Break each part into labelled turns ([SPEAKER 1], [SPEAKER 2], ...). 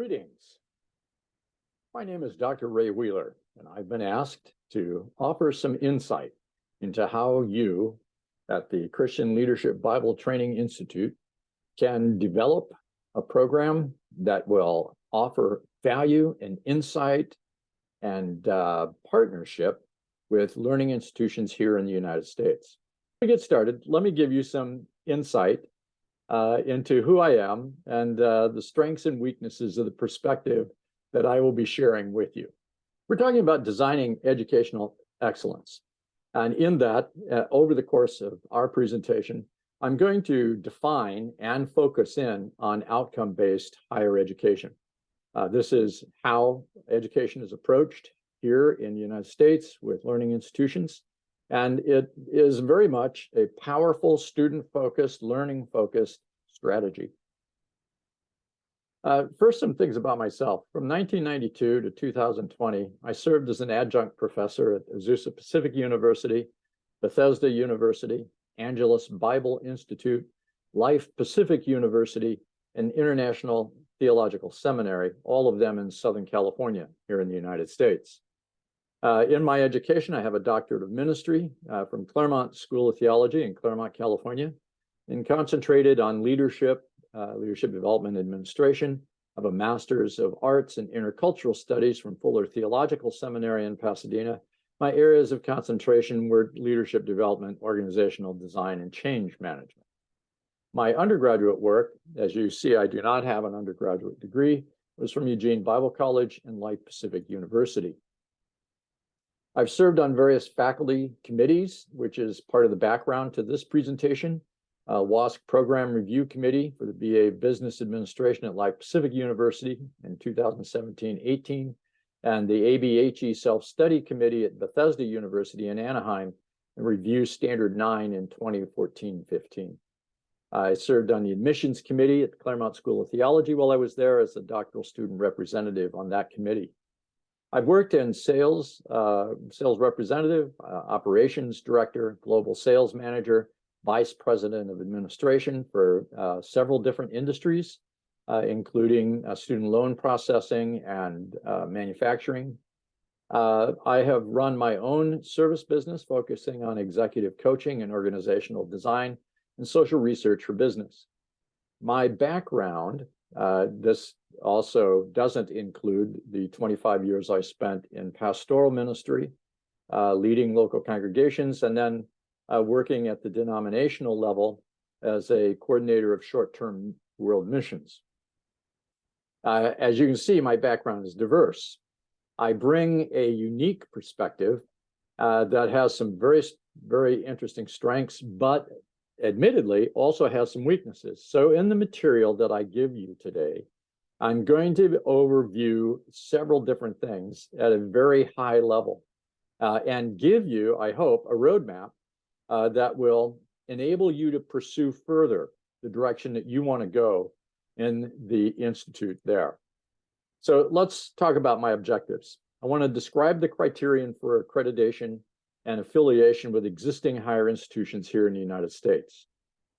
[SPEAKER 1] Greetings. My name is Dr. Ray Wheeler, and I've been asked to offer some insight into how you at the Christian Leadership Bible Training Institute can develop a program that will offer value and insight and partnership with learning institutions here in the United States. To get started, let me give you some insight into who I am and the strengths and weaknesses of the perspective that I will be sharing with you. We're talking about designing educational excellence. And in that, over the course of our presentation, I'm going to define and focus in on outcome-based higher education. This is how education is approached here in the United States with learning institutions. And it is very much a powerful student-focused, learning-focused strategy. First, some things about myself. From 1992 to 2020, I served as an adjunct professor at Azusa Pacific University, Bethesda University, Angelus Bible Institute, Life Pacific University, and International Theological Seminary, all of them in Southern California here in the United States. In my education, I have a doctorate of ministry from Claremont School of Theology in Claremont, California, and concentrated on leadership, leadership development administration. I have a master's of arts and intercultural studies from Fuller Theological Seminary in Pasadena. My areas of concentration were leadership development, organizational design, and change management. My undergraduate work, as you see, I do not have an undergraduate degree, was from Eugene Bible College and Life Pacific University. I've served on various faculty committees, which is part of the background to this presentation. WASC Program Review Committee for the BA Business Administration at Life Pacific University in 2017-18, and the ABHE Self-Study Committee at Bethesda University in Anaheim, and Review Standard 9 in 2014-15. I served on the Admissions Committee at the Claremont School of Theology while I was there as a doctoral student representative on that committee. I've worked in sales, sales representative, operations director, global sales manager, vice president of administration for several different industries, including student loan processing and manufacturing. I have run my own service business focusing on executive coaching and organizational design and social research for business. My background, this also doesn't include the 25 years I spent in pastoral ministry, leading local congregations, and then working at the denominational level as a coordinator of short-term world missions. As you can see, my background is diverse. I bring a unique perspective that has some very interesting strengths, but admittedly also has some weaknesses. So in the material that I give you today, I'm going to overview several different things at a very high level and give you, I hope, a roadmap that will enable you to pursue further the direction that you want to go in the institute there. So let's talk about my objectives. I want to describe the criterion for accreditation and affiliation with existing higher institutions here in the United States.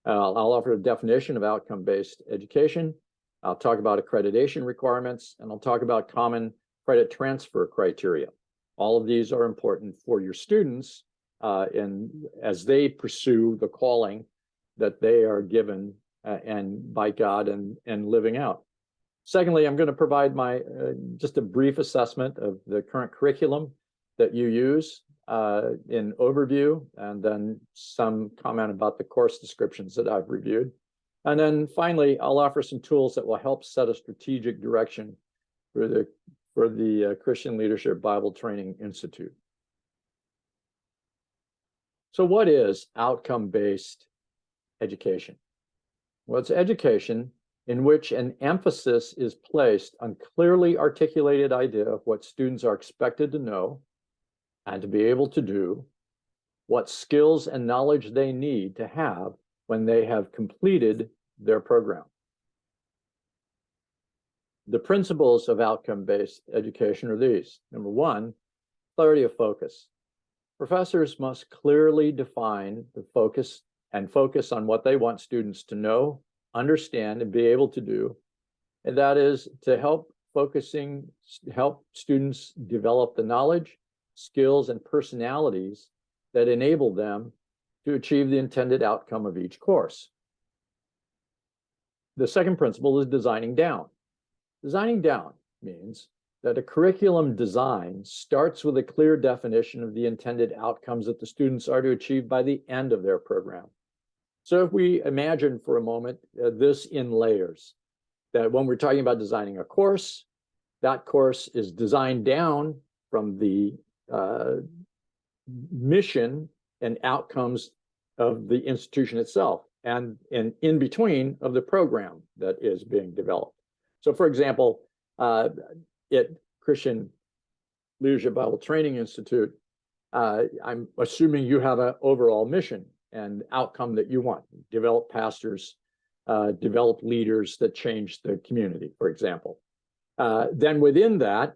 [SPEAKER 1] I'll offer a definition of outcome-based education. I'll talk about accreditation requirements, and I'll talk about common credit transfer criteria. All of these are important for your students as they pursue the calling that they are given and by God and living out. Secondly, I'm going to provide my just a brief assessment of the current curriculum that you use in overview, and then some comment about the course descriptions that I've reviewed. And then finally, I'll offer some tools that will help set a strategic direction for the Christian Leadership Bible Training Institute. So what is outcome-based education? Well, it's education in which an emphasis is placed on clearly articulated idea of what students are expected to know and to be able to do, what skills and knowledge they need to have when they have completed their program. The principles of outcome-based education are these. Number one, clarity of focus. Professors must clearly define the focus and focus on what they want students to know, understand, and be able to do and that is to help students develop the knowledge, skills, and personalities that enable them to achieve the intended outcome of each course. The second principle is designing down. Designing down means that a curriculum design starts with a clear definition of the intended outcomes that the students are to achieve by the end of their program. So if we imagine for a moment this in layers, that when we're talking about designing a course, that course is designed down from the mission and outcomes of the institution itself, and in between of the program that is being developed. So for example, at Christian Leadership Bible Training Institute, I'm assuming you have an overall mission and outcome that you want. Develop pastors, develop leaders that change the community, for example. Then within that,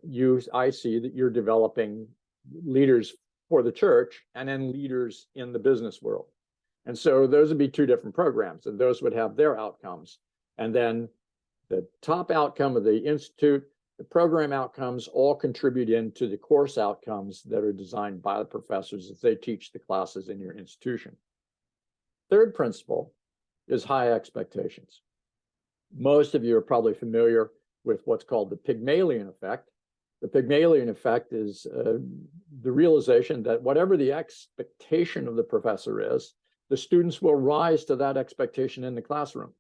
[SPEAKER 1] I see that you're developing leaders for the church and then leaders in the business world. And so those would be two different programs, and those would have their outcomes. And then the top outcome of the institute, the program outcomes, all contribute into the course outcomes that are designed by the professors as they teach the classes in your institution. Third principle is high expectations. Most of you are probably familiar with what's called the Pygmalion effect. The Pygmalion effect is the realization that whatever the expectation of the professor is, the students will rise to that expectation in the classroom.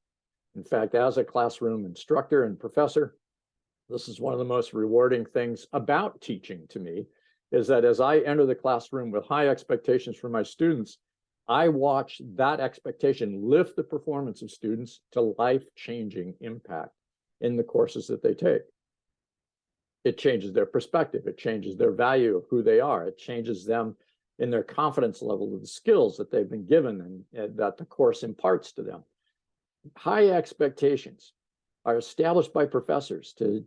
[SPEAKER 1] In fact, as a classroom instructor and professor, this is one of the most rewarding things about teaching to me, is that as I enter the classroom with high expectations for my students, I watch that expectation lift the performance of students to life-changing impact in the courses that they take. It changes their perspective. It changes their value of who they are. It changes them in their confidence level of the skills that they've been given and that the course imparts to them. High expectations are established by professors to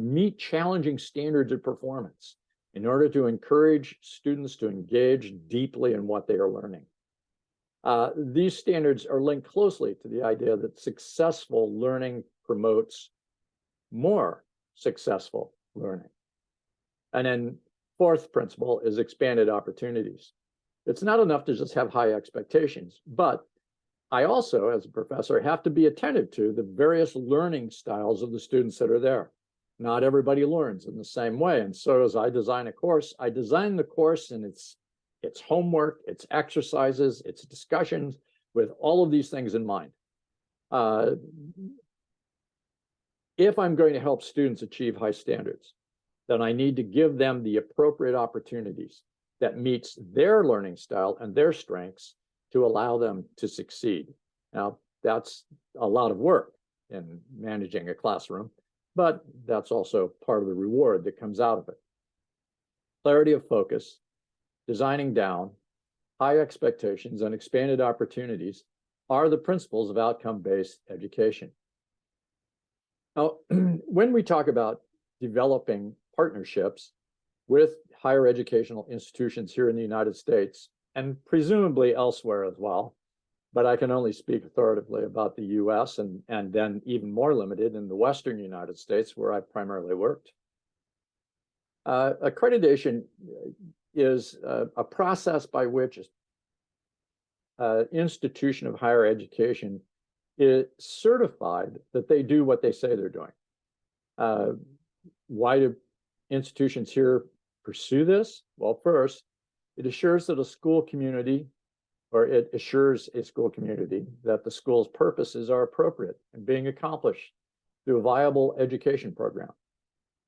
[SPEAKER 1] meet challenging standards of performance in order to encourage students to engage deeply in what they are learning. These standards are linked closely to the idea that successful learning promotes more successful learning. And then fourth principle is expanded opportunities. It's not enough to just have high expectations, but I also, as a professor, have to be attentive to the various learning styles of the students that are there. Not everybody learns in the same way. And so as I design a course, I design the course and its homework, its exercises, its discussions with all of these things in mind. If I'm going to help students achieve high standards, then I need to give them the appropriate opportunities that meets their learning style and their strengths to allow them to succeed. Now, that's a lot of work in managing a classroom, but that's also part of the reward that comes out of it. Clarity of focus, designing down, high expectations, and expanded opportunities are the principles of outcome-based education. Now, when we talk about developing partnerships with higher educational institutions here in the United States, and presumably elsewhere as well, but I can only speak authoritatively about the US and then even more limited in the Western United States, where I primarily worked. Accreditation is a process by which an institution of higher education is certified that they do what they say they're doing. Why do institutions here pursue this? Well, first, it assures that a school community, or it assures a school community that the school's purposes are appropriate and being accomplished through a viable education program,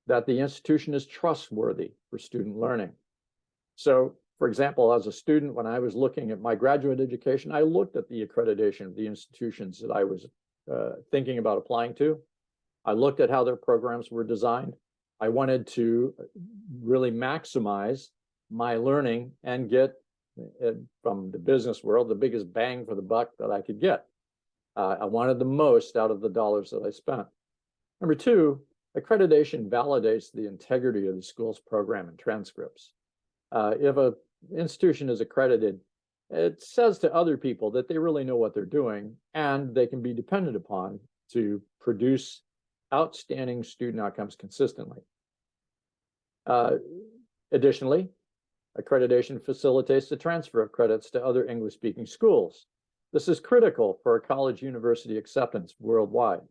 [SPEAKER 1] that the institution is trustworthy for student learning. So, for example, as a student, when I was looking at my graduate education, I looked at the accreditation of the institutions that I was thinking about applying to. I looked at how their programs were designed. I wanted to really maximize my learning and get, from the business world, the biggest bang for the buck that I could get. I wanted the most out of the dollars that I spent. Number two, accreditation validates the integrity of the school's program and transcripts. If an institution is accredited, it says to other people that they really know what they're doing and they can be depended upon to produce outstanding student outcomes consistently. Additionally, accreditation facilitates the transfer of credits to other English-speaking schools. This is critical for college university acceptance worldwide.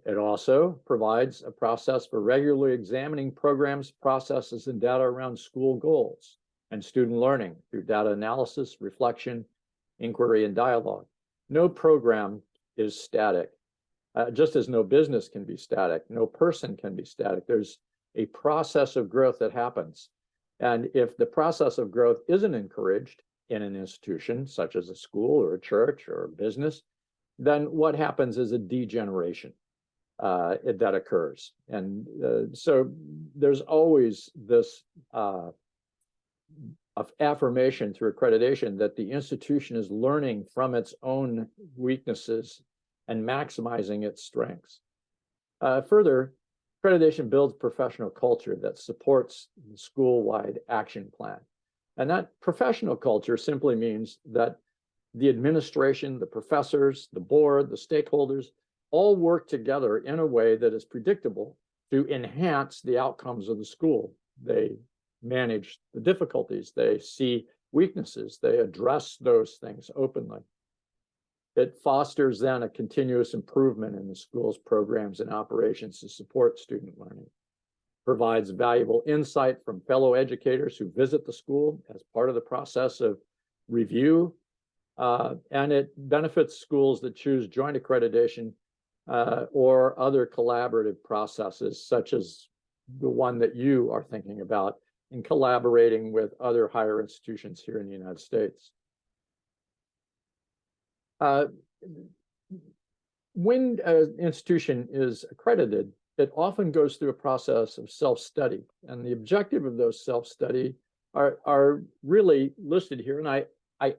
[SPEAKER 1] It also provides a process for regularly examining programs, processes, and data around school goals and student learning through data analysis, reflection, inquiry, and dialogue. No program is static. Just as no business can be static, no person can be static. There's a process of growth that happens. And if the process of growth isn't encouraged in an institution, such as a school or a church or a business, then what happens is a degeneration that occurs. And so there's always this affirmation through accreditation that the institution is learning from its own weaknesses and maximizing its strengths. Further, accreditation builds professional culture that supports the school-wide action plan. And that professional culture simply means that the administration, the professors, the board, the stakeholders all work together in a way that is predictable to enhance the outcomes of the school. They manage the difficulties, they see weaknesses, they address those things openly. It fosters then a continuous improvement in the school's programs and operations to support student learning. Provides valuable insight from fellow educators who visit the school as part of the process of review. And it benefits schools that choose joint accreditation or other collaborative processes, such as the one that you are thinking about in collaborating with other higher institutions here in the United States. When an institution is accredited, it often goes through a process of self-study. And the objective of those self-study are really listed here. And I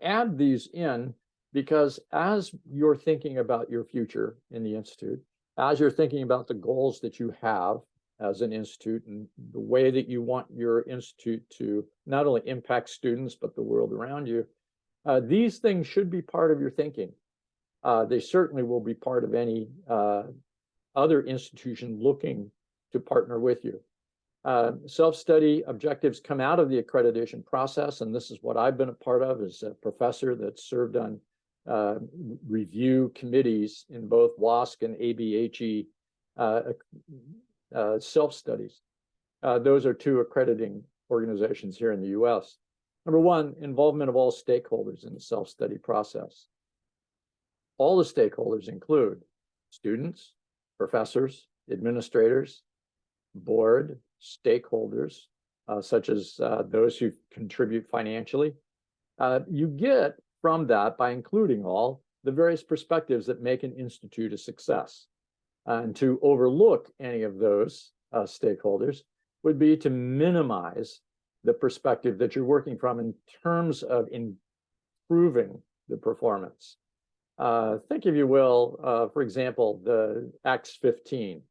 [SPEAKER 1] add these in because as you're thinking about your future in the Institute, as you're thinking about the goals that you have as an institute and the way that you want your institute to not only impact students, but the world around you, these things should be part of your thinking. They certainly will be part of any other institution looking to partner with you. Self-study objectives come out of the accreditation process, and this is what I've been a part of as a professor that served on review committees in both WASC and ABHE self-studies. Those are two accrediting organizations here in the US. Number one, involvement of all stakeholders in the self-study process. All the stakeholders include students, professors, administrators, board, stakeholders, such as those who contribute financially. You get from that, by including all, the various perspectives that make an institute a success. And to overlook any of those stakeholders would be to minimize the perspective that you're working from in terms of improving the performance. Think, if you will, for example, the Acts 15,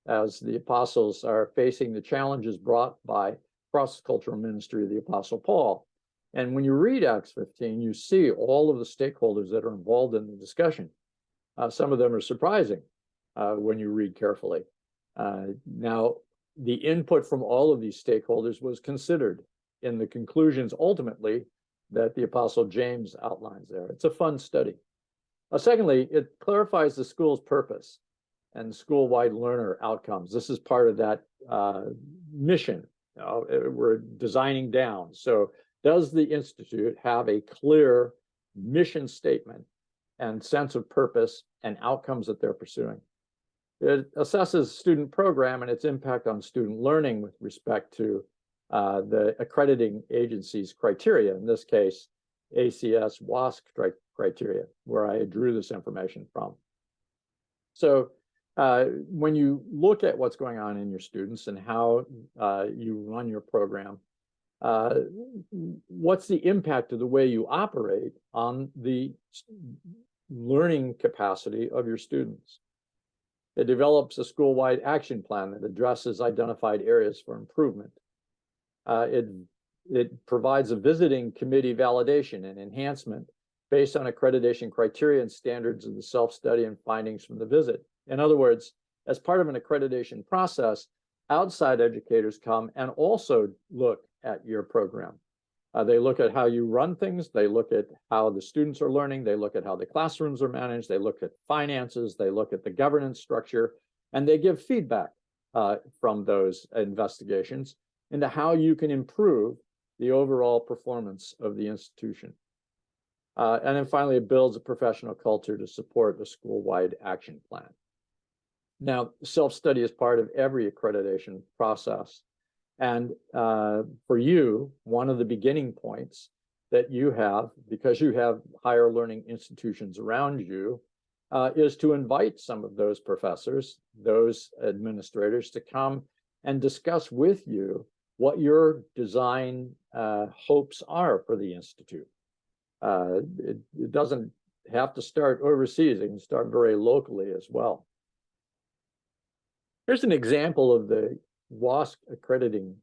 [SPEAKER 1] as the apostles are facing the challenges brought by cross-cultural ministry of the Apostle Paul. And when you read Acts 15, you see all of the stakeholders that are involved in the discussion. Some of them are surprising when you read carefully. Now, the input from all of these stakeholders was considered in the conclusions ultimately that the Apostle James outlines there. It's a fun study. Secondly, it clarifies the school's purpose and school-wide learner outcomes. This is part of that mission we're designing down. So does the Institute have a clear mission statement and sense of purpose and outcomes that they're pursuing? It assesses student program and its impact on student learning with respect to the accrediting agency's criteria, in this case, ACS WASC criteria, where I drew this information from. So when you look at what's going on in your students and how you run your program, what's the impact of the way you operate on the learning capacity of your students? It develops a school-wide action plan that addresses identified areas for improvement. It provides a visiting committee validation and enhancement based on accreditation criteria and standards of the self-study and findings from the visit. In other words, as part of an accreditation process, outside educators come and also look at your program. They look at how you run things, they look at how the students are learning, they look at how the classrooms are managed, they look at finances, they look at the governance structure, and they give feedback from those investigations into how you can improve the overall performance of the institution. And then finally, it builds a professional culture to support a school-wide action plan. Now, self-study is part of every accreditation process. And for you, one of the beginning points that you have, because you have higher learning institutions around you, is to invite some of those professors, those administrators, to come and discuss with you what your design hopes are for the institute. It doesn't have to start overseas, it can start very locally as well. Here's an example of the WASC accrediting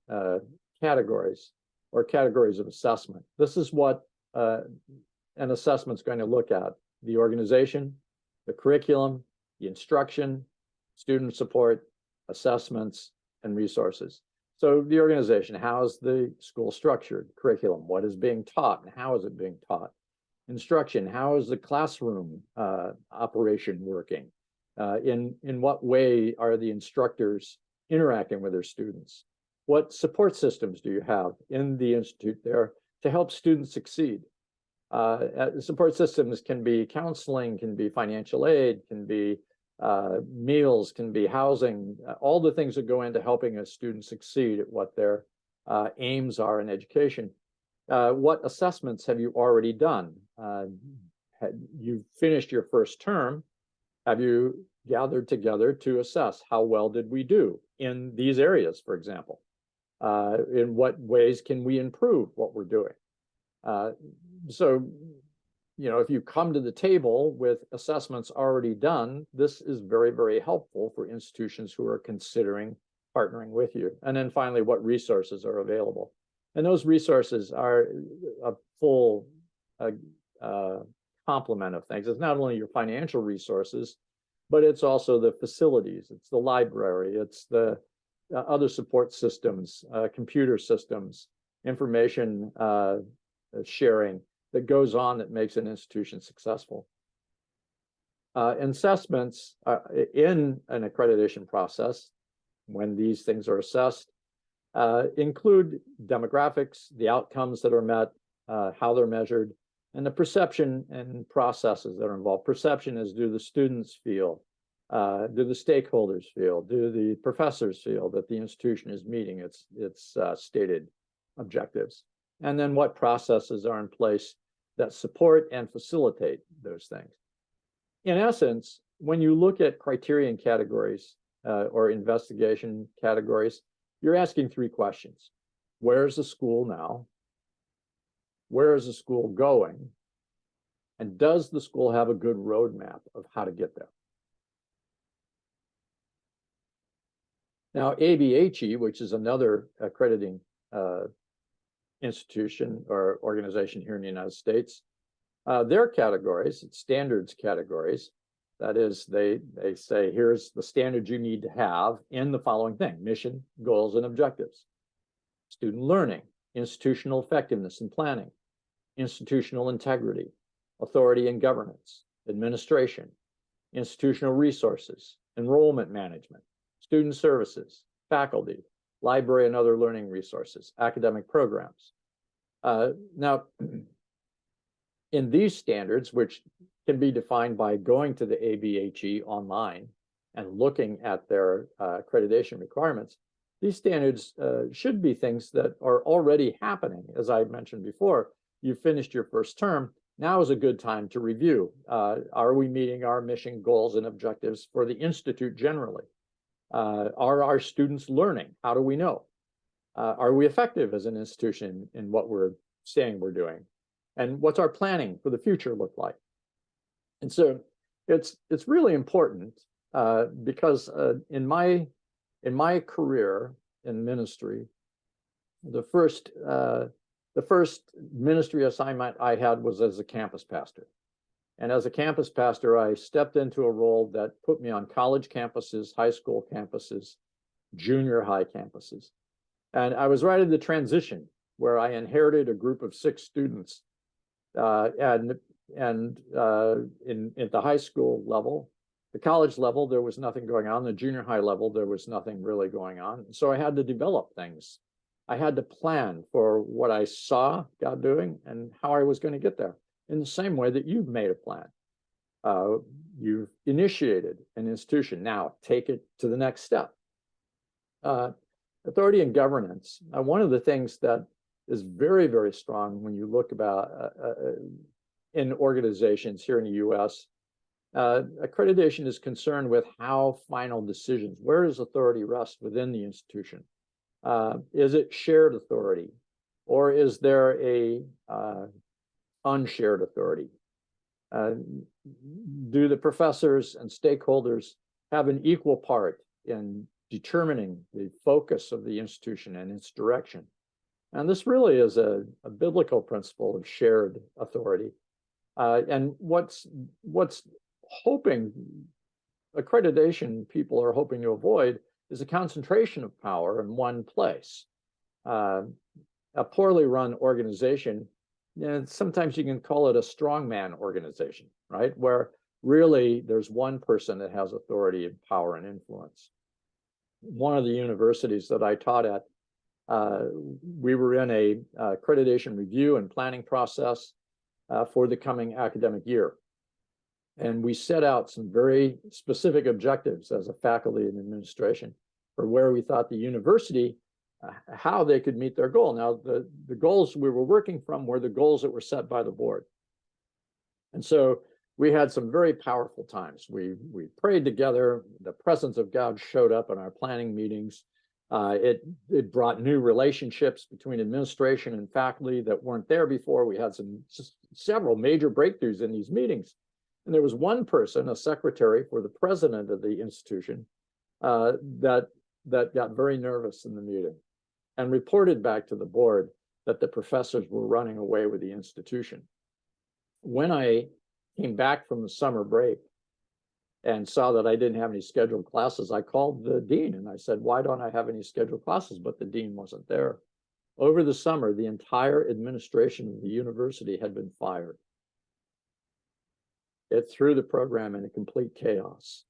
[SPEAKER 1] categories or categories of assessment. This is what an assessment's going to look at: the organization, the curriculum, the instruction, student support, assessments, and resources. So the organization, how is the school structured? Curriculum, what is being taught and how is it being taught? Instruction, how is the classroom operation working? In what way are the instructors interacting with their students? What support systems do you have in the institute there to help students succeed? Support systems can be counseling, can be financial aid, can be meals, can be housing, all the things that go into helping a student succeed at what their aims are in education. What assessments have you already done? You finished your first term. Have you gathered together to assess how well did we do in these areas, for example? In what ways can we improve what we're doing? So, you know, if you come to the table with assessments already done, this is very, very helpful for institutions who are considering partnering with you. And then finally, what resources are available? And those resources are a full complement of things. It's not only your financial resources, but it's also the facilities, it's the library, it's the other support systems, computer systems, information sharing that goes on that makes an institution successful. Assessments in an accreditation process, when these things are assessed, include demographics, the outcomes that are met, how they're measured, and the perception and processes that are involved. Perception is, do the students feel, do the stakeholders feel, do the professors feel that the institution is meeting its stated objectives? And then what processes are in place that support and facilitate those things? In essence, when you look at criterion categories or investigation categories, you're asking three questions. Where's the school now? Where is the school going? And does the school have a good roadmap of how to get there? Now, ABHE, which is another accrediting institution or organization here in the United States, their categories, standards categories, that is, they say, here's the standards you need to have in the following thing: mission, goals, and objectives. Student learning, institutional effectiveness and planning, institutional integrity, authority and governance, administration, institutional resources, enrollment management, student services, faculty, library and other learning resources, academic programs. Now, in these standards, which can be defined by going to the ABHE online and looking at their accreditation requirements, these standards should be things that are already happening. As I mentioned before, you finished your first term. Now is a good time to review. Are we meeting our mission, goals, and objectives for the Institute generally? Are our students learning? How do we know? Are we effective as an institution in what we're saying we're doing? And what's our planning for the future look like? And so it's really important because in my career in ministry, the first ministry assignment I had was as a campus pastor. And as a campus pastor, I stepped into a role that put me on college campuses, high school campuses, junior high campuses. And I was right at the transition where I inherited a group of 6 students. And at the high school level, the college level, there was nothing going on. The junior high level, there was nothing really going on. So I had to develop things. I had to plan for what I saw God doing and how I was going to get there, in the same way that you've made a plan. You've initiated an institution. Now take it to the next step. Authority and governance. One of the things that is very, very strong when you look about in organizations here in the US, accreditation is concerned with how final decisions, where does authority rest within the institution? Is it shared authority, or is there a unshared authority? Do the professors and stakeholders have an equal part in determining the focus of the institution and its direction? And this really is a biblical principle of shared authority. And what's hoping accreditation people are hoping to avoid is a concentration of power in one place. A poorly run organization, sometimes you can call it a strongman organization, right? Where really there's one person that has authority and power and influence. One of the universities that I taught at, we were in a accreditation review and planning process for the coming academic year. And we set out some very specific objectives as a faculty and administration for where we thought the university, how they could meet their goal. Now, the goals we were working from were the goals that were set by the board. And so we had some very powerful times. We prayed together. The presence of God showed up in our planning meetings. It brought new relationships between administration and faculty that weren't there before. We had several major breakthroughs in these meetings. And there was one person, a secretary for the president of the institution, that got very nervous in the meeting and reported back to the board that the professors were running away with the institution. When I came back from the summer break and saw that I didn't have any scheduled classes, I called the dean and I said, why don't I have any scheduled classes? But the dean wasn't there. Over the summer, the entire administration of the university had been fired. It threw the program into complete chaos.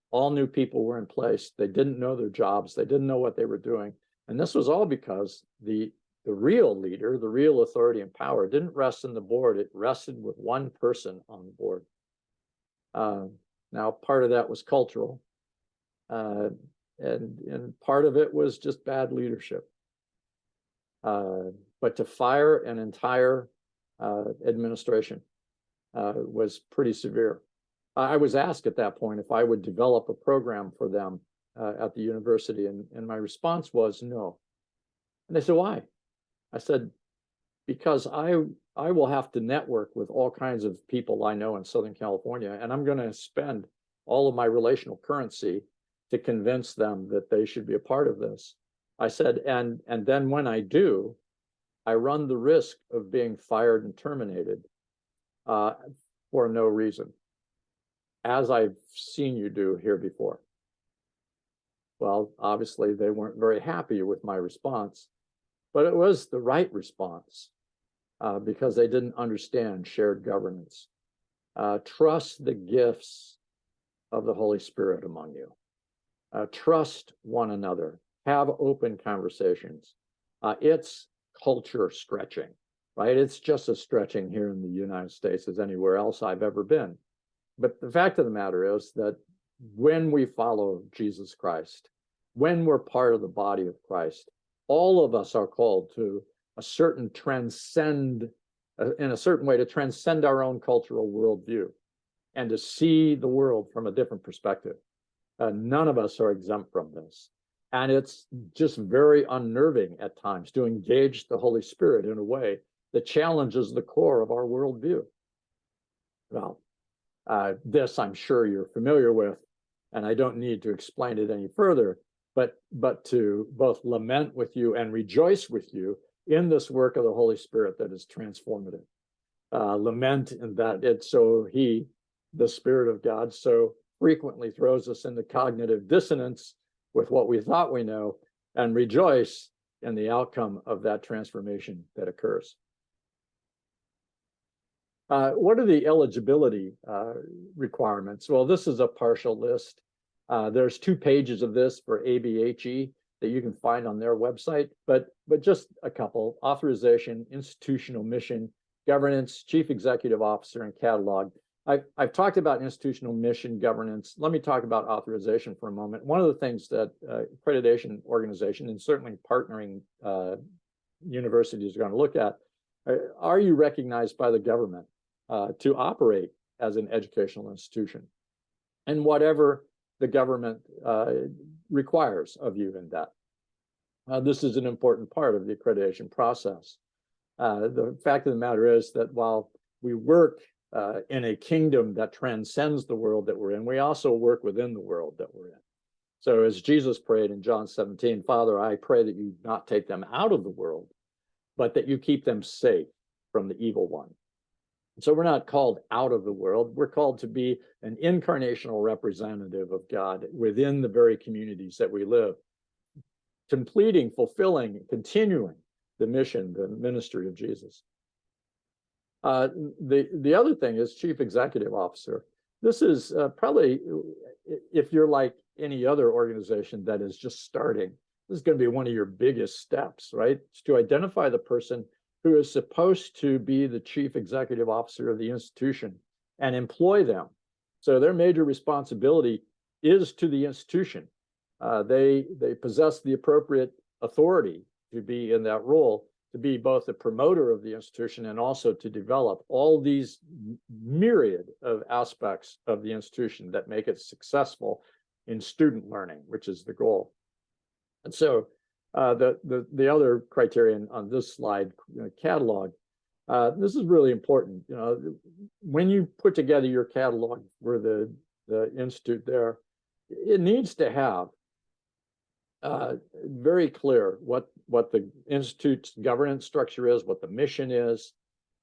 [SPEAKER 1] All new people were in place. They didn't know their jobs. They didn't know what they were doing. And this was all because the real leader, the real authority and power didn't rest in the board. It rested with one person on the board. Now, part of that was cultural, and part of it was just bad leadership. But to fire an entire administration was pretty severe. I was asked at that point if I would develop a program for them at the university, and my response was no. And they said, why? I said, because I will have to network with all kinds of people I know in Southern California, and I'm going to spend all of my relational currency to convince them that they should be a part of this. I said, and then when I do, I run the risk of being fired and terminated for no reason, as I've seen you do here before. Well, obviously they weren't very happy with my response, but it was the right response because they didn't understand shared governance. Trust the gifts of the Holy Spirit among you. Trust one another. Have open conversations. It's culture stretching, right? It's just as stretching here in the United States as anywhere else I've ever been. But the fact of the matter is that when we follow Jesus Christ, when we're part of the body of Christ, all of us are called to a certain transcend, in a certain way, to transcend our own cultural worldview and to see the world from a different perspective. None of us are exempt from this. And it's just very unnerving at times to engage the Holy Spirit in a way that challenges the core of our worldview. Well, this I'm sure you're familiar with, and I don't need to explain it any further, but to both lament with you and rejoice with you in this work of the Holy Spirit that is transformative. lament in that the Spirit of God, so frequently throws us into cognitive dissonance with what we thought we know, and rejoice in the outcome of that transformation that occurs. What are the eligibility requirements? Well, this is a partial list. There's 2 pages of this for ABHE that you can find on their website, but just a couple: authorization, institutional mission, governance, chief executive officer, and catalog. I've talked about institutional mission, governance. Let me talk about authorization for a moment. One of the things that accreditation organization, and certainly partnering universities, are going to look at, are you recognized by the government to operate as an educational institution, and whatever the government requires of you in that. This is an important part of the accreditation process. The fact of the matter is that while we work in a kingdom that transcends the world that we're in, we also work within the world that we're in. So as Jesus prayed in John 17, Father, I pray that you not take them out of the world, but that you keep them safe from the evil one. So we're not called out of the world. We're called to be an incarnational representative of God within the very communities that we live, completing, fulfilling, continuing the mission, the ministry of Jesus. The other thing is chief executive officer. This is probably, if you're like any other organization that is just starting, this is going to be one of your biggest steps, right? It's to identify the person who is supposed to be the chief executive officer of the institution and employ them. So their major responsibility is to the institution. They possess the appropriate authority to be in that role, to be both the promoter of the institution and also to develop all these myriad of aspects of the institution that make it successful in student learning, which is the goal. And so the other criterion on this slide, catalog, this is really important. When you put together your catalog for the institute there, it needs to have very clear what the institute's governance structure is, what the mission is,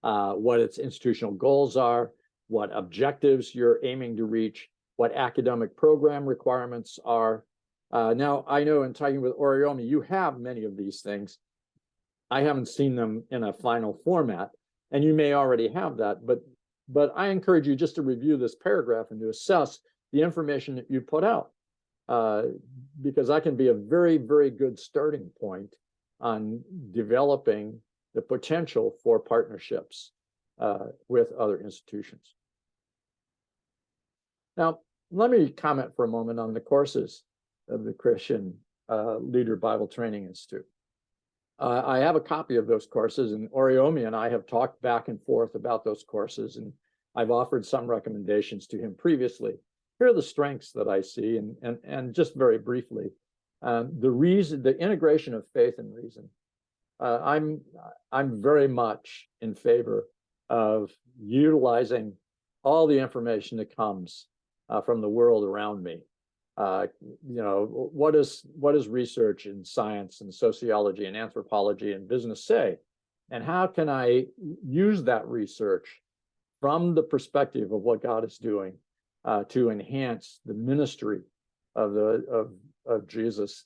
[SPEAKER 1] what its institutional goals are, what objectives you're aiming to reach, what academic program requirements are. Now, I know in talking with Oriomi, you have many of these things. I haven't seen them in a final format, and you may already have that, but I encourage you just to review this paragraph and to assess the information that you put out, because that can be a very, very good starting point on developing the potential for partnerships with other institutions. Now, let me comment for a moment on the courses of the Christian Leader Bible Training Institute. I have a copy of those courses, and Oriomi and I have talked back and forth about those courses, and I've offered some recommendations to him previously. Here are the strengths that I see, and just very briefly, the integration of faith and reason. I'm very much in favor of utilizing all the information that comes from the world around me. What does research in science and sociology and anthropology and business say? And how can I use that research from the perspective of what God is doing to enhance the ministry of Jesus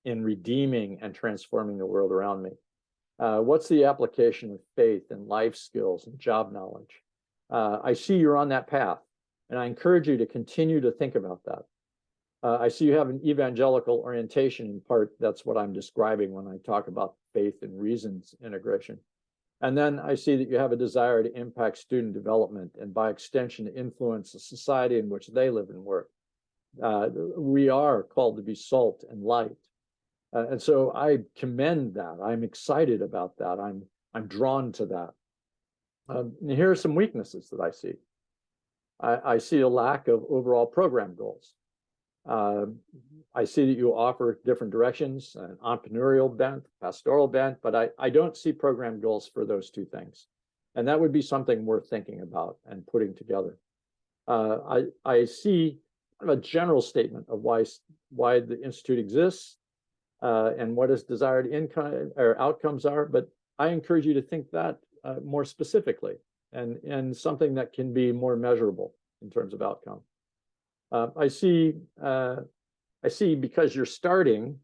[SPEAKER 1] in redeeming and transforming the world around me? What's the application of faith and life skills and job knowledge? I see you're on that path, and I encourage you to continue to think about that. I see you have an evangelical orientation. In part, that's what I'm describing when I talk about faith and reasons integration. And then I see that you have a desire to impact student development and by extension to influence the society in which they live and work. We are called to be salt and light. And so I commend that. I'm excited about that. I'm drawn to that. And here are some weaknesses that I see. I see a lack of overall program goals. I see that you offer different directions, an entrepreneurial bent, pastoral bent, but I don't see program goals for those two things. And that would be something worth thinking about and putting together. I see kind of a general statement of why the Institute exists and what its desired income or outcomes are, but I encourage you to think that more specifically. and something that can be more measurable in terms of outcome. I see because you're starting,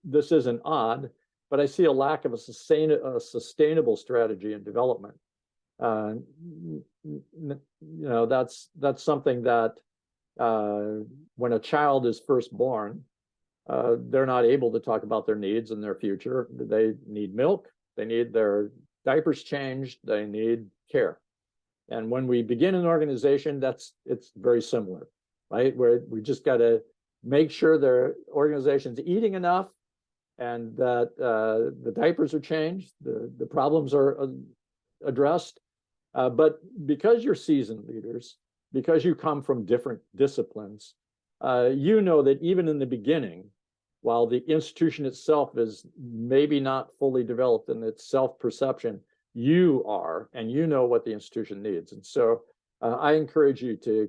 [SPEAKER 1] this isn't odd, but I see a lack of a sustainable strategy in development. That's something that when a child is first born, they're not able to talk about their needs and their future. They need milk, they need their diapers changed, they need care. And when we begin an organization, it's very similar, right? Where we just got to make sure their organization's eating enough and that the diapers are changed, the problems are addressed. But because you're seasoned leaders, because you come from different disciplines, you know that even in the beginning, while the institution itself is maybe not fully developed in its self-perception, you are, and you know what the institution needs. And so I encourage you to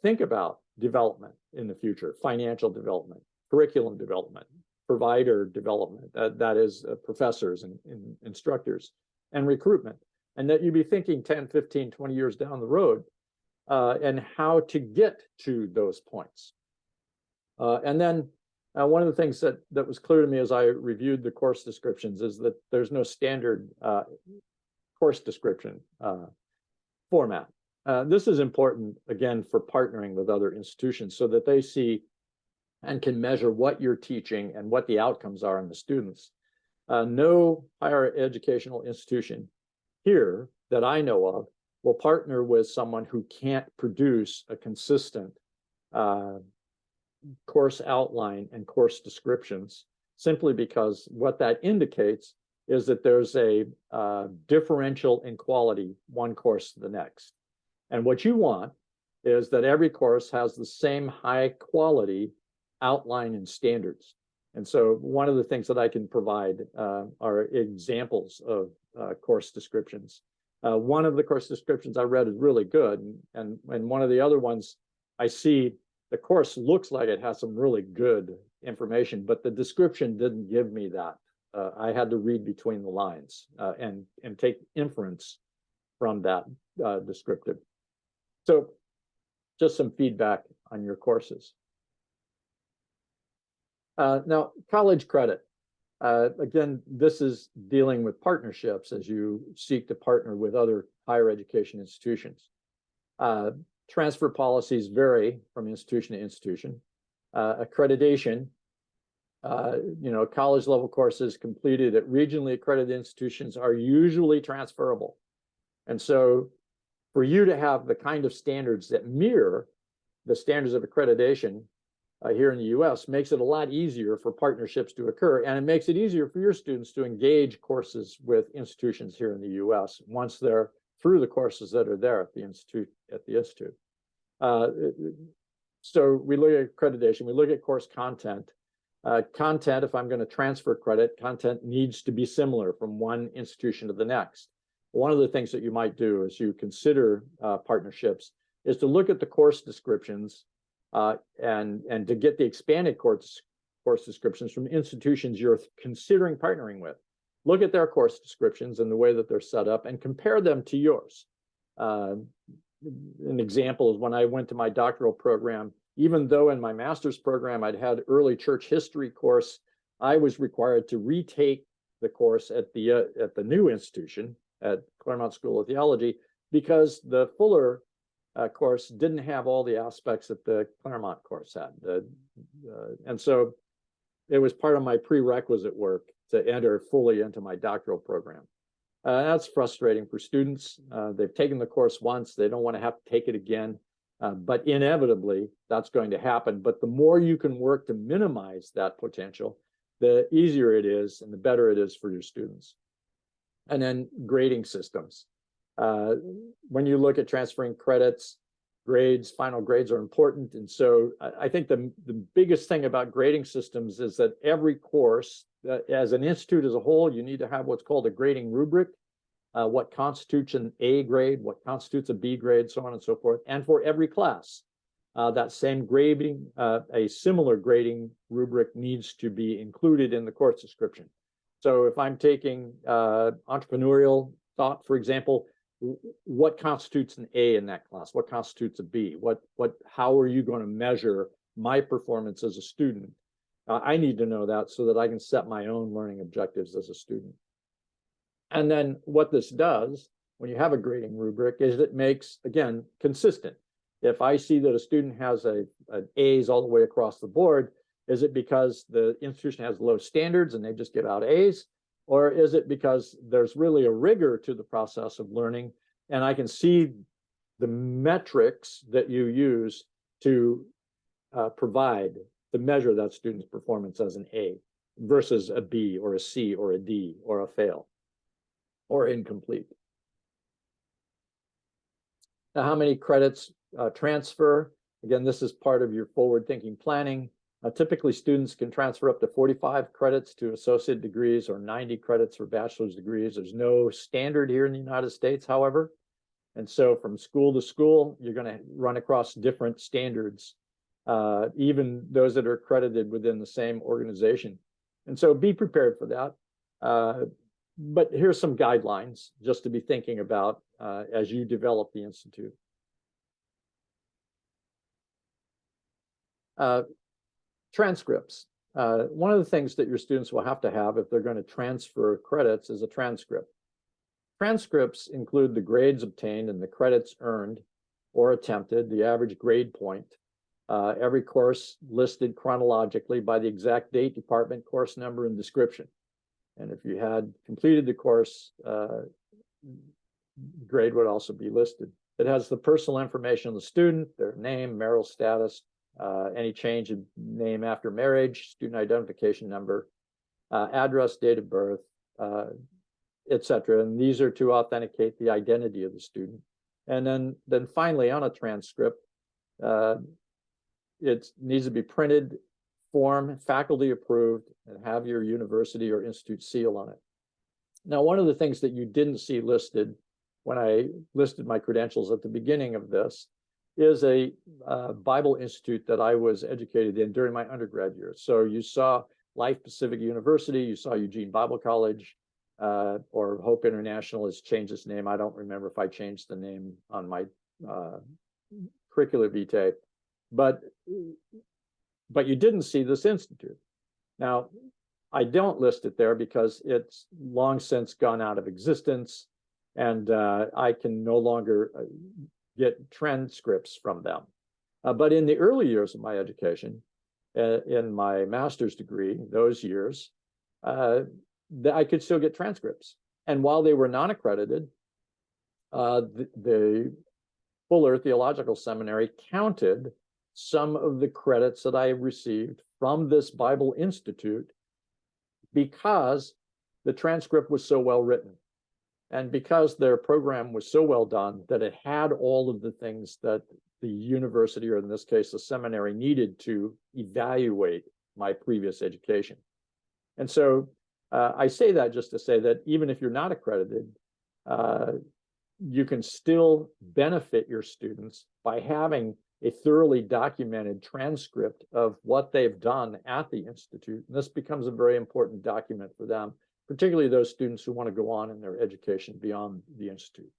[SPEAKER 1] think about development in the future, financial development, curriculum development, provider development, that is professors and instructors, and recruitment. And that you be thinking 10, 15, 20 years down the road and how to get to those points. And then one of the things that was clear to me as I reviewed the course descriptions is that there's no standard course description format. This is important, again, for partnering with other institutions so that they see and can measure what you're teaching and what the outcomes are in the students. No higher educational institution here that I know of will partner with someone who can't produce a consistent course outline and course descriptions, simply because what that indicates is that there's a differential in quality one course to the next. And what you want is that every course has the same high quality outline and standards. And so one of the things that I can provide are examples of course descriptions. One of the course descriptions I read is really good. And one of the other ones, I see the course looks like it has some really good information, but the description didn't give me that. I had to read between the lines and take inference from that descriptive. So just some feedback on your courses. Now, college credit. Again, this is dealing with partnerships as you seek to partner with other higher education institutions. Transfer policies vary from institution to institution. Accreditation, college level courses completed at regionally accredited institutions are usually transferable. And so for you to have the kind of standards that mirror the standards of accreditation here in the US makes it a lot easier for partnerships to occur, and it makes it easier for your students to engage courses with institutions here in the US once they're through the courses that are there at the institute. So we look at accreditation, we look at course content. Content, if I'm going to transfer credit, content needs to be similar from one institution to the next. One of the things that you might do as you consider partnerships is to look at the course descriptions and to get the expanded course descriptions from institutions you're considering partnering with. Look at their course descriptions and the way that they're set up and compare them to yours. An example is when I went to my doctoral program, even though in my master's program I'd had early church history course, I was required to retake the course at the new institution at Claremont School of Theology because the Fuller course didn't have all the aspects that the Claremont course had. And so it was part of my prerequisite work to enter fully into my doctoral program. That's frustrating for students. They've taken the course once, they don't want to have to take it again, but inevitably that's going to happen. But the more you can work to minimize that potential, the easier it is and the better it is for your students. And then grading systems. When you look at transferring credits, grades, final grades are important. And so I think the biggest thing about grading systems is that every course, as an institute as a whole, you need to have what's called a grading rubric, what constitutes an A grade, what constitutes a B grade, so on and so forth. And for every class, that same grading, a similar grading rubric needs to be included in the course description. So if I'm taking entrepreneurial thought, for example, what constitutes an A in that class? What constitutes a B? How are you going to measure my performance as a student? I need to know that so that I can set my own learning objectives as a student. And then what this does when you have a grading rubric is it makes, again, consistent. If I see that a student has an A's all the way across the board, is it because the institution has low standards and they just give out A's? Or is it because there's really a rigor to the process of learning, and I can see the metrics that you use to provide to measure that student's performance as an A versus a B or a C or a D or a fail or incomplete. Now, how many credits transfer? Again, this is part of your forward-thinking planning. Typically, students can transfer up to 45 credits to associate degrees or 90 credits for bachelor's degrees. There's no standard here in the United States, however. And so from school to school, you're going to run across different standards, even those that are accredited within the same organization. And so be prepared for that. But here's some guidelines just to be thinking about as you develop the institute. Transcripts. One of the things that your students will have to have if they're going to transfer credits is a transcript. Transcripts include the grades obtained and the credits earned or attempted, the average grade point, every course listed chronologically by the exact date, department, course number, and description. And if you had completed the course, grade would also be listed. It has the personal information of the student, their name, marital status, any change in name after marriage, student identification number, address, date of birth, etc. And these are to authenticate the identity of the student. And then finally, on a transcript, it needs to be printed, form, faculty approved, and have your university or institute seal on it. Now, one of the things that you didn't see listed when I listed my credentials at the beginning of this is a Bible institute that I was educated in during my undergrad years. So you saw Life Pacific University, you saw Eugene Bible College, or Hope International has changed its name. I don't remember if I changed the name on my curricula vitae, but you didn't see this institute. Now, I don't list it there because it's long since gone out of existence, and I can no longer get transcripts from them. But in the early years of my education, in my master's degree, those years, I could still get transcripts. And while they were non-accredited, the Fuller Theological Seminary counted some of the credits that I received from this Bible Institute because the transcript was so well written. And because their program was so well done that it had all of the things that the university, or in this case, the seminary, needed to evaluate my previous education. And so I say that just to say that even if you're not accredited, you can still benefit your students by having a thoroughly documented transcript of what they've done at the Institute. And this becomes a very important document for them, particularly those students who want to go on in their education beyond the Institute.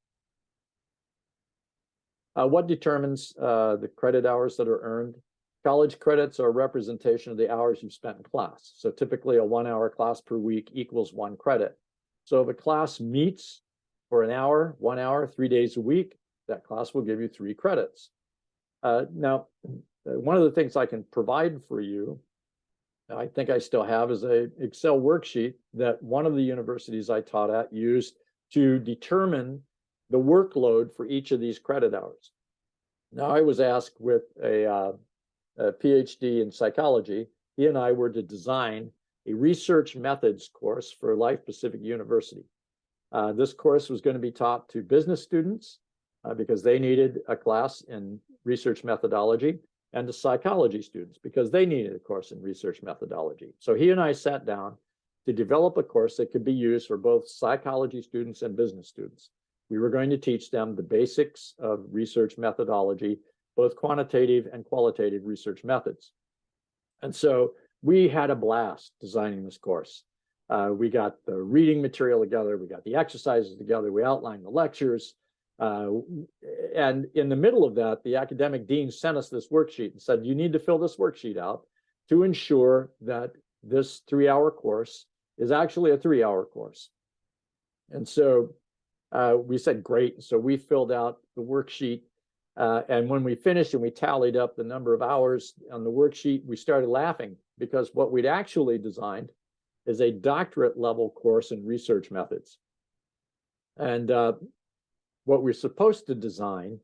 [SPEAKER 1] What determines the credit hours that are earned? College credits are a representation of the hours you've spent in class. So typically a 1-hour class per week equals 1 credit. So if a class meets for an hour, 1 hour, 3 days a week, that class will give you 3 credits. Now, one of the things I can provide for you, I think I still have, is an Excel worksheet that one of the universities I taught at used to determine the workload for each of these credit hours. Now, I was asked with a PhD in psychology, he and I were to design a research methods course for Life Pacific University. This course was going to be taught to business students because they needed a class in research methodology, and to psychology students because they needed a course in research methodology. So he and I sat down to develop a course that could be used for both psychology students and business students. We were going to teach them the basics of research methodology, both quantitative and qualitative research methods. And so we had a blast designing this course. We got the reading material together, we got the exercises together, we outlined the lectures, And in the middle of that, the academic dean sent us this worksheet and said, you need to fill this worksheet out to ensure that this 3-hour course is actually a 3-hour course. And so we said, great. So we filled out the worksheet. And when we finished and we tallied up the number of hours on the worksheet, we started laughing because what we'd actually designed is a doctorate level course in research methods. And what we're supposed to design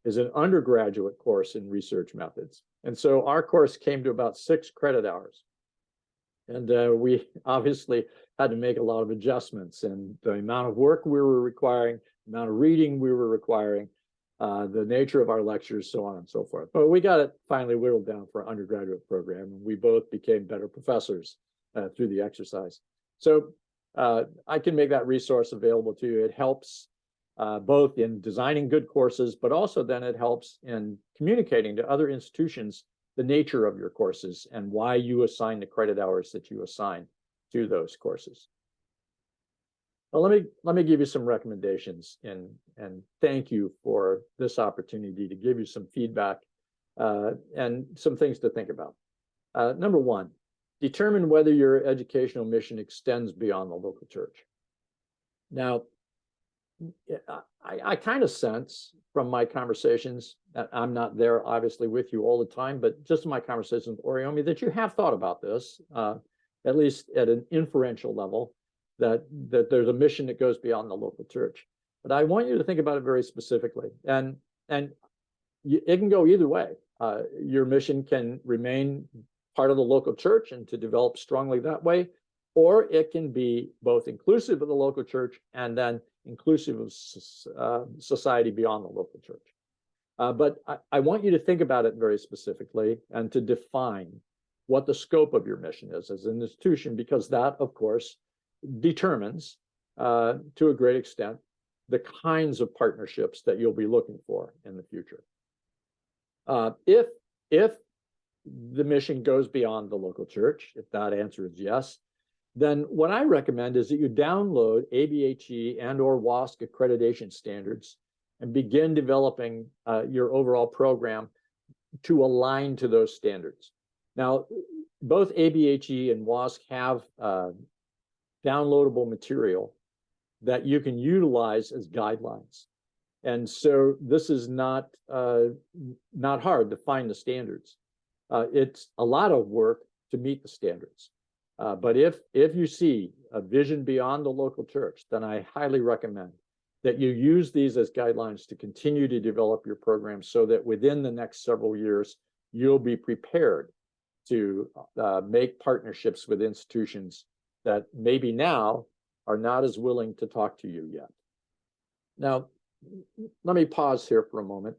[SPEAKER 1] is an undergraduate course in research methods. And so our course came to about 6 credit hours. And we obviously had to make a lot of adjustments, and the amount of work we were requiring, the amount of reading we were requiring, the nature of our lectures, so on and so forth. But we got it finally whittled down for an undergraduate program, and we both became better professors through the exercise. So I can make that resource available to you. It helps both in designing good courses, but also then it helps in communicating to other institutions the nature of your courses and why you assign the credit hours that you assign to those courses. Well, let me give you some recommendations and thank you for this opportunity to give you some feedback and some things to think about. Number one, determine whether your educational mission extends beyond the local church. Now, I kind of sense from my conversations, that I'm not there obviously with you all the time, but just in my conversations with Oriomi, that you have thought about this, at least at an inferential level, that there's a mission that goes beyond the local church. But I want you to think about it very specifically. And it can go either way. Your mission can remain part of the local church and to develop strongly that way, or it can be both inclusive of the local church and then inclusive of society beyond the local church. But I want you to think about it very specifically and to define what the scope of your mission is as an institution, because that, of course, determines to a great extent the kinds of partnerships that you'll be looking for in the future. If the mission goes beyond the local church, if that answer is yes, then what I recommend is that you download ABHE and/or WASC accreditation standards and begin developing your overall program to align to those standards. Now, both ABHE and WASC have downloadable material that you can utilize as guidelines. And so this is not hard to find the standards. It's a lot of work to meet the standards. But if you see a vision beyond the local church, then I highly recommend that you use these as guidelines to continue to develop your program so that within the next several years, you'll be prepared to make partnerships with institutions that maybe now are not as willing to talk to you yet. Now, let me pause here for a moment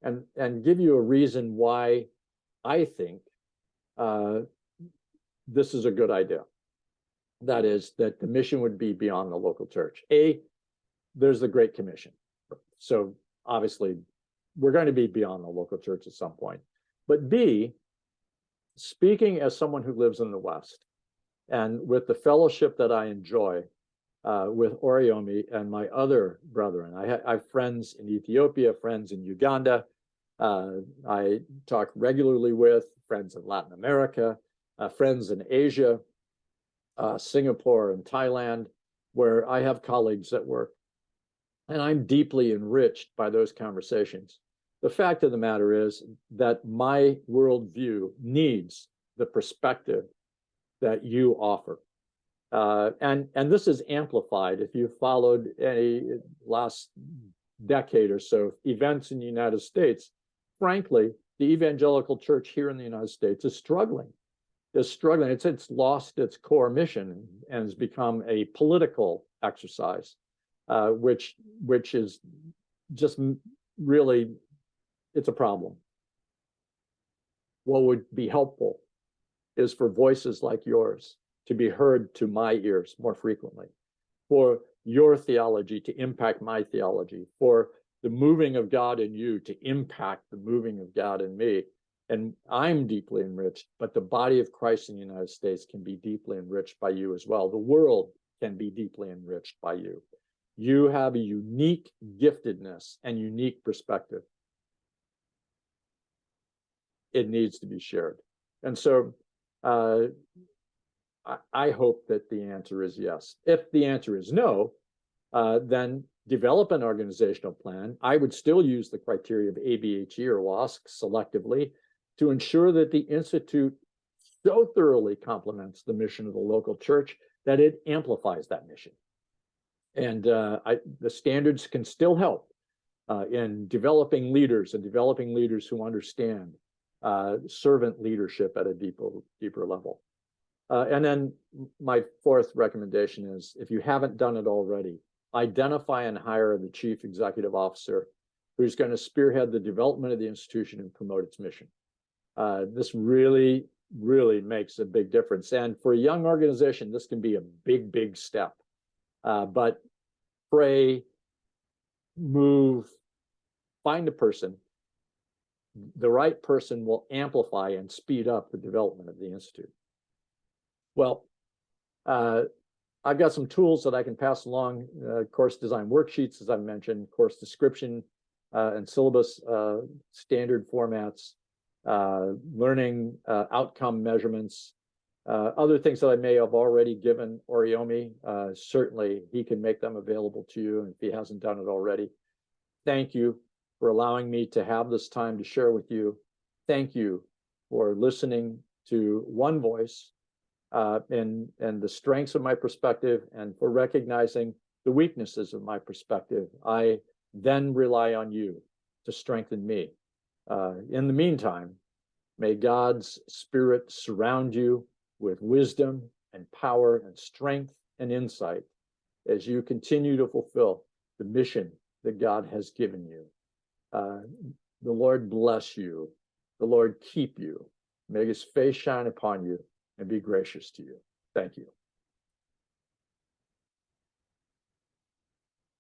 [SPEAKER 1] and give you a reason why I think this is a good idea. That is, that the mission would be beyond the local church. A, there's the Great Commission. So obviously, we're going to be beyond the local church at some point. But B, speaking as someone who lives in the West, and with the fellowship that I enjoy with Oriomi and my other brethren, I have friends in Ethiopia, friends in Uganda, I talk regularly with friends in Latin America, friends in Asia, Singapore and Thailand, where I have colleagues that work. And I'm deeply enriched by those conversations. The fact of the matter is that my worldview needs the perspective that you offer. And this is amplified if you followed any last decade or so events in the United States. Frankly, the evangelical church here in the United States is struggling. It's lost its core mission and has become a political exercise, which is just really, it's a problem. What would be helpful is for voices like yours to be heard to my ears more frequently, for your theology to impact my theology, for the moving of God in you to impact the moving of God in me. And I'm deeply enriched, but the body of Christ in the United States can be deeply enriched by you as well. The world can be deeply enriched by you. You have a unique giftedness and unique perspective. It needs to be shared. And so I hope that the answer is yes. If the answer is no, then develop an organizational plan. I would still use the criteria of ABHE or WASC selectively to ensure that the Institute so thoroughly complements the mission of the local church that it amplifies that mission. And the standards can still help in developing leaders who understand servant leadership at a deeper level. And then my fourth recommendation is, if you haven't done it already, identify and hire the chief executive officer who's going to spearhead the development of the institution and promote its mission. This really, really makes a big difference. And for a young organization, this can be a big, big step. But pray, move, find a person. The right person will amplify and speed up the development of the Institute. Well, I've got some tools that I can pass along, course design worksheets, as I mentioned, course description and syllabus standard formats, learning outcome measurements, other things that I may have already given Oriomi. Certainly, he can make them available to you if he hasn't done it already. Thank you for allowing me to have this time to share with you. Thank you for listening to one voice and the strengths of my perspective, and for recognizing the weaknesses of my perspective. I then rely on you to strengthen me. In the meantime, may God's Spirit surround you with wisdom and power and strength and insight as you continue to fulfill the mission that God has given you. The Lord bless you. The Lord keep you. May his face shine upon you and be gracious to you. Thank you.